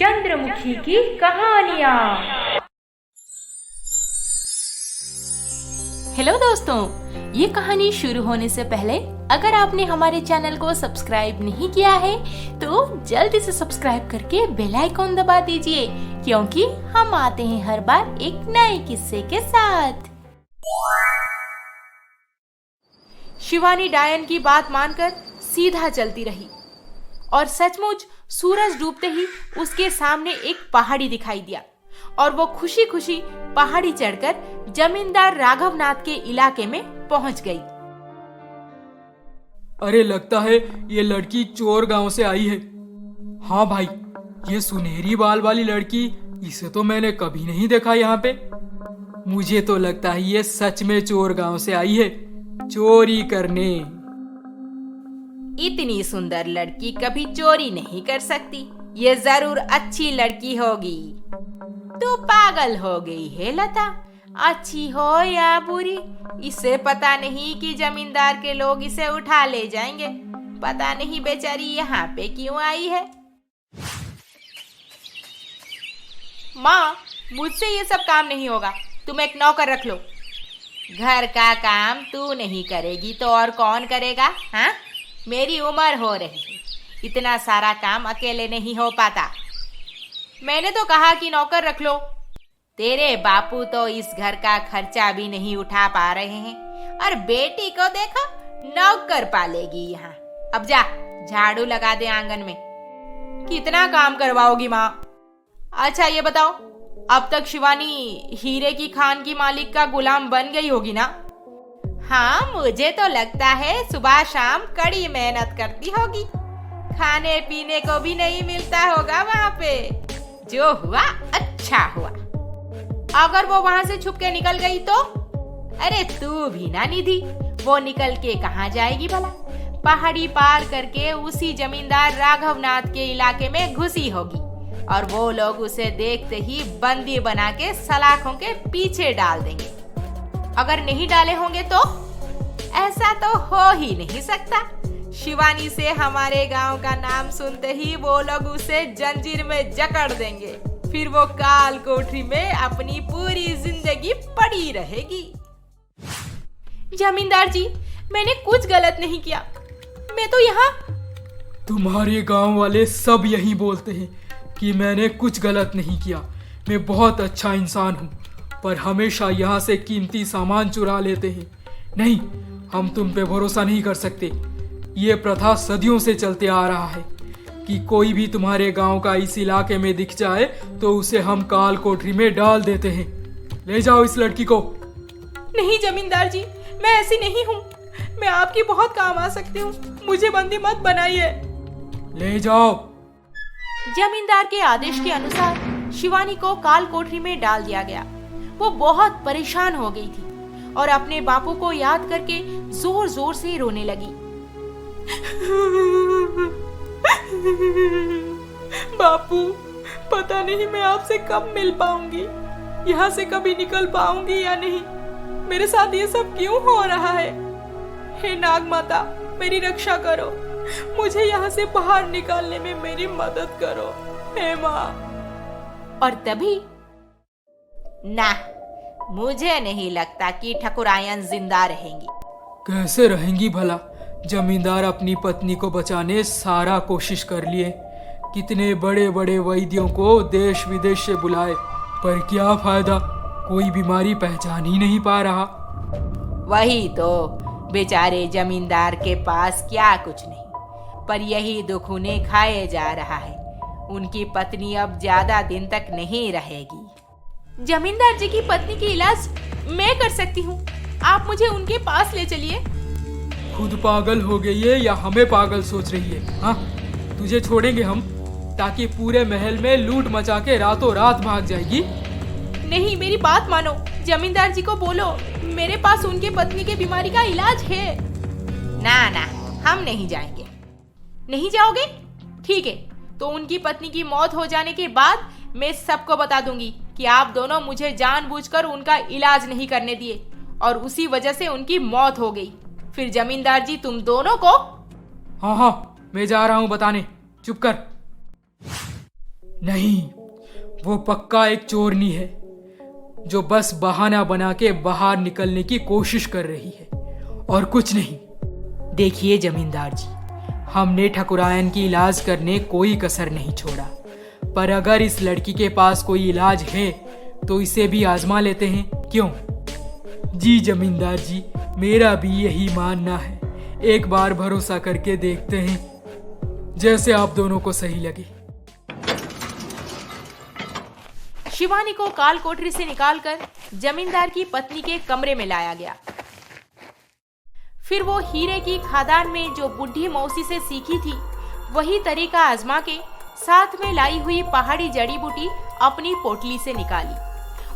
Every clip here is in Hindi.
चंद्रमुखी की कहानियाँ। हेलो दोस्तों, ये कहानी शुरू होने से पहले अगर आपने हमारे चैनल को सब्सक्राइब नहीं किया है तो जल्दी से सब्सक्राइब करके बेल आइकॉन दबा दीजिए, क्योंकि हम आते हैं हर बार एक नए किस्से के साथ। शिवानी डायन की बात मानकर सीधा चलती रही और सचमुच सूरज डूबते ही उसके सामने एक पहाड़ी दिखाई दिया और वो खुशी खुशी पहाड़ी चढ़कर जमींदार राघवनाथ के इलाके में पहुंच गई। अरे लगता है ये लड़की चोर गांव से आई है। हाँ भाई, ये सुनहरी बाल वाली लड़की, इसे तो मैंने कभी नहीं देखा यहाँ पे। मुझे तो लगता है ये सच में चोर गांव से आई है, चोरी करने। इतनी सुंदर लड़की कभी चोरी नहीं कर सकती, ये जरूर अच्छी लड़की होगी। तू पागल हो गई है लता, अच्छी हो या बुरी इसे पता नहीं कि जमींदार के लोग इसे उठा ले जाएंगे। पता नहीं बेचारी यहाँ पे क्यों आई है। माँ, मुझसे ये सब काम नहीं होगा, तुम एक नौकर रख लो। घर का काम तू नहीं करेगी तो और कौन करेगा? हाँ, मेरी उम्र हो रही है, इतना सारा काम अकेले नहीं हो पाता। मैंने तो कहा कि नौकर रख लो। तेरे बापू तो इस घर का खर्चा भी नहीं उठा पा रहे हैं और बेटी को देखो नौकर पालेगी यहाँ। अब जा झाड़ू लगा दे आंगन में। कितना काम करवाओगी माँ? अच्छा ये बताओ, अब तक शिवानी हीरे की खान की मालिक का गुलाम बन गई होगी ना? हाँ, मुझे तो लगता है सुबह शाम कड़ी मेहनत करती होगी, खाने पीने को भी नहीं मिलता होगा वहाँ पे। जो हुआ अच्छा हुआ। अगर वो वहाँ से छुप के निकल गई तो? अरे तू भी ना निधि, वो निकल के कहाँ जाएगी भला? पहाड़ी पार करके उसी जमींदार राघवनाथ के इलाके में घुसी होगी और वो लोग उसे देखते ही बंदी बना के सलाखों के पीछे डाल देंगे। अगर नहीं डाले होंगे तो? ऐसा तो हो ही नहीं सकता। शिवानी से हमारे गांव का नाम सुनते ही वो लोग उसे जंजीर में जकड़ देंगे, फिर वो काल कोठरी में अपनी पूरी जिंदगी पड़ी रहेगी। जमींदार जी, मैंने कुछ गलत नहीं किया, मैं तो यहाँ। तुम्हारे गांव वाले सब यही बोलते हैं कि मैंने कुछ गलत नहीं किया। मैं बहुत अच्छा इंसान हूँ, पर हमेशा यहाँ से कीमती सामान चुरा लेते हैं। नहीं, हम तुम पे भरोसा नहीं कर सकते। ये प्रथा सदियों से चलते आ रहा है कि कोई भी तुम्हारे गांव का इस इलाके में दिख जाए तो उसे हम काल कोठरी में डाल देते हैं। ले जाओ इस लड़की को। नहीं जमींदार जी, मैं ऐसी नहीं हूँ, मैं आपकी बहुत काम आ सकती हूँ, मुझे बंदी मत बनाइए। ले जाओ। जमींदार के आदेश के अनुसार शिवानी को काल कोठरी में डाल दिया गया। वो बहुत परेशान हो गई थी और अपने बापू को याद करके जोर जोर से रोने लगी। बापू, पता नहीं मैं आपसे कब मिल पाऊंगी, यहाँ से कभी निकल पाऊंगी या नहीं। मेरे साथ ये सब क्यों हो रहा है? हे नाग माता, मेरी रक्षा करो, मुझे यहाँ से बाहर निकालने में मेरी मदद करो, हे माँ। और तभी ना, मुझे नहीं लगता कि ठकुरायन जिंदा रहेंगी। कैसे रहेंगी भला? जमींदार अपनी पत्नी को बचाने सारा कोशिश कर लिए, कितने बड़े बड़े वैद्यों को देश विदेश से बुलाए, पर क्या फायदा? कोई बीमारी पहचान ही नहीं पा रहा। वही तो, बेचारे जमींदार के पास क्या कुछ नहीं, पर यही दुख उन्हें खाए जा रहा है। उनकी पत्नी अब ज्यादा दिन तक नहीं रहेगी। जमींदार जी की पत्नी की इलाज मैं कर सकती हूँ, आप मुझे उनके पास ले चलिए। खुद पागल हो गई है या हमें पागल सोच रही है? हाँ, तुझे छोड़ेंगे हम ताकि पूरे महल में लूट मचा के रातों रात भाग जाएगी? नहीं, मेरी बात मानो, जमींदार जी को बोलो मेरे पास उनके पत्नी के बीमारी का इलाज है। ना ना, हम नहीं जाएंगे। नहीं जाओगे? ठीक है, तो उनकी पत्नी की मौत हो जाने के बाद मैं सबको बता दूंगी कि आप दोनों मुझे जानबूझकर उनका इलाज नहीं करने दिए और उसी वजह से उनकी मौत हो गई। फिर जमींदार जी तुम दोनों को। हाँ हाँ, मैं जा रहा हूँ बताने, चुप कर। नहीं, वो पक्का एक चोरनी है जो बस बहाना बना के बाहर निकलने की कोशिश कर रही है और कुछ नहीं। देखिए जमींदार जी, हमने ठकुरायन की इलाज करने कोई कसर नहीं छोड़ा, पर अगर इस लड़की के पास कोई इलाज है तो इसे भी आजमा लेते हैं, क्यों? जी जमींदार जी, मेरा भी यही मानना है। एक बार भरोसा करके देखते हैं, जैसे आप दोनों को सही लगे। शिवानी को काल कोठरी से निकालकर जमींदार की पत्नी के कमरे में लाया गया। फिर वो हीरे की खादान में जो बुढ़ी मौसी से सीखी थी वही तरीका आजमा के साथ में लाई हुई पहाड़ी जड़ी बूटी अपनी पोटली से निकाली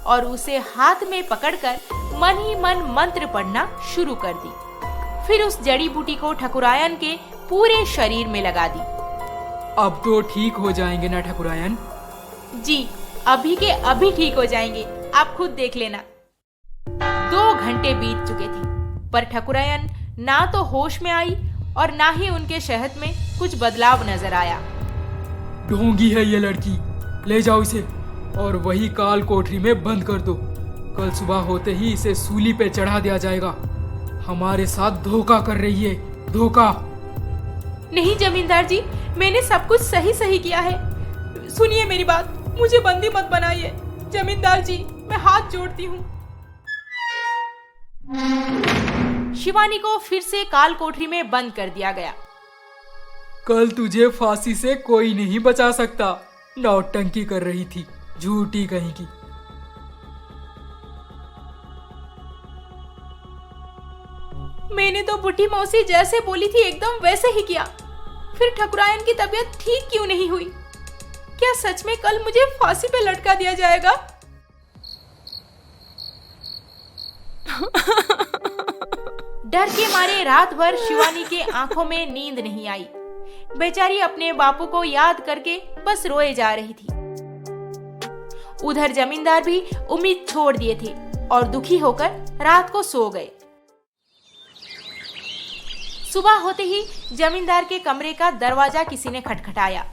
और उसे हाथ में पकड़कर मन ही मन मंत्र पढ़ना शुरू कर दी। फिर उस जड़ी बूटी को ठकुरायन के पूरे शरीर में लगा दी। अब तो ठीक हो जाएंगे ना ठकुरायन? जी, अभी के अभी ठीक हो जाएंगे, आप खुद देख लेना। 2 घंटे बीत चुके थे पर ठकुरायन ना तो होश में आई और ना ही उनके सेहत में कुछ बदलाव नजर आया। ढोंगी है ये लड़की, ले जाओ इसे और वही काल कोठरी में बंद कर दो। कल सुबह होते ही इसे सूली पे चढ़ा दिया जाएगा। हमारे साथ धोखा कर रही है, धोखा। नहीं जमींदार जी, मैंने सब कुछ सही सही किया है। सुनिए मेरी बात, मुझे बंदी मत बनाइए। जमींदार जी, मैं हाथ जोड़ती हूँ। शिवानी को फिर से काल कोठरी में बंद कर दिया गया। कल तुझे फांसी से कोई नहीं बचा सकता। नौटंकी कर रही थी, झूठी कहीं की। मैंने तो बुढ़ी मौसी जैसे बोली थी एकदम वैसे ही किया। फिर ठकुरायन की तबीयत ठीक क्यों नहीं हुई? क्या सच में कल मुझे फांसी पे लटका दिया जाएगा? डर के मारे रात भर शिवानी के आंखों में नींद नहीं आई। बेचारी अपने बापू को याद करके बस रोए जा रही थी। उधर जमींदार भी उम्मीद छोड़ दिए थे और दुखी होकर रात को सो गए। सुबह होते ही जमींदार के कमरे का दरवाजा किसी ने खटखटाया।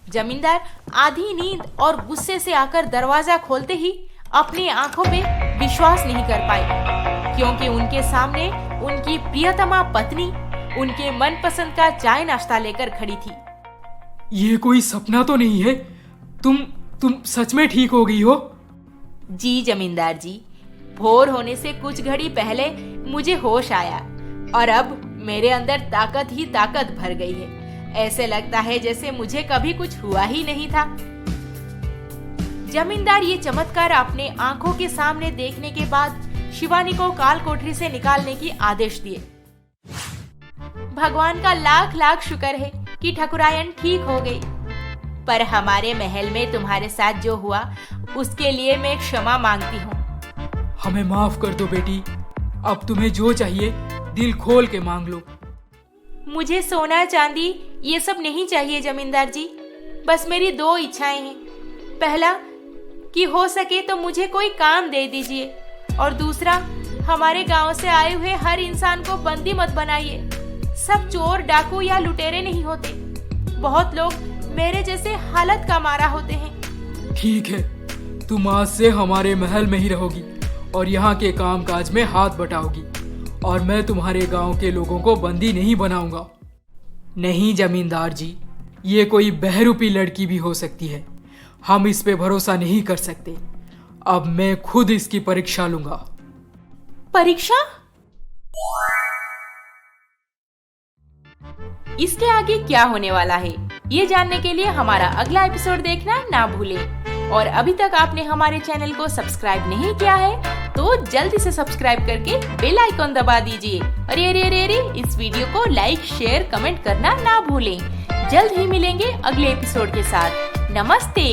जमींदार आधी नींद और गुस्से से आकर दरवाजा खोलते ही अपनी आंखों पे विश्वास नहीं कर पाए, क्योंकि उनके सामने उनकी प्रियतमा पत्नी उनके मनपसंद का चाय नाश्ता लेकर खड़ी थी। ये कोई सपना तो नहीं है? तुम सच में ठीक हो गई हो? जी जमींदार जी, भोर होने से कुछ घड़ी पहले मुझे होश आया और अब मेरे अंदर ताकत ही ताकत भर गई है। ऐसे लगता है जैसे मुझे कभी कुछ हुआ ही नहीं था। जमींदार ये चमत्कार अपने आंखों के सामने देखने के बाद शिवानी को काल कोठरी से निकालने की आदेश दिए। भगवान का लाख लाख शुक्र है कि ठकुरायन ठीक हो गई, पर हमारे महल में तुम्हारे साथ जो हुआ उसके लिए मैं क्षमा मांगती हूँ। हमें माफ कर दो बेटी। अब तुम्हें जो चाहिए दिल खोल के मांग लो। मुझे सोना चांदी ये सब नहीं चाहिए जमींदार जी, बस मेरी 2 इच्छाएं हैं। पहला कि हो सके तो मुझे कोई काम दे दीजिए, और दूसरा हमारे गांव से आए हुए हर इंसान को बंदी मत बनाइए। सब चोर डाकू या लुटेरे नहीं होते, बहुत लोग मेरे जैसे हालत का मारा होते हैं। ठीक है, तुम आज से हमारे महल में ही रहोगी और यहाँ के कामकाज में हाथ बटाओगी, और मैं तुम्हारे गांव के लोगों को बंदी नहीं बनाऊंगा। नहीं जमींदार जी, ये कोई बहरूपी लड़की भी हो सकती है, हम इस पे भरोसा नहीं कर सकते। अब मैं खुद इसकी परीक्षा लूंगा। परीक्षा? इसके आगे क्या होने वाला है, ये जानने के लिए हमारा अगला एपिसोड देखना ना भूलें। और अभी तक आपने हमारे चैनल को सब्सक्राइब नहीं किया है तो जल्दी से सब्सक्राइब करके बेल आइकॉन दबा दीजिए। अरे अरे अरे अरे, इस वीडियो को लाइक शेयर कमेंट करना ना भूलें। जल्द ही मिलेंगे अगले एपिसोड के साथ। नमस्ते।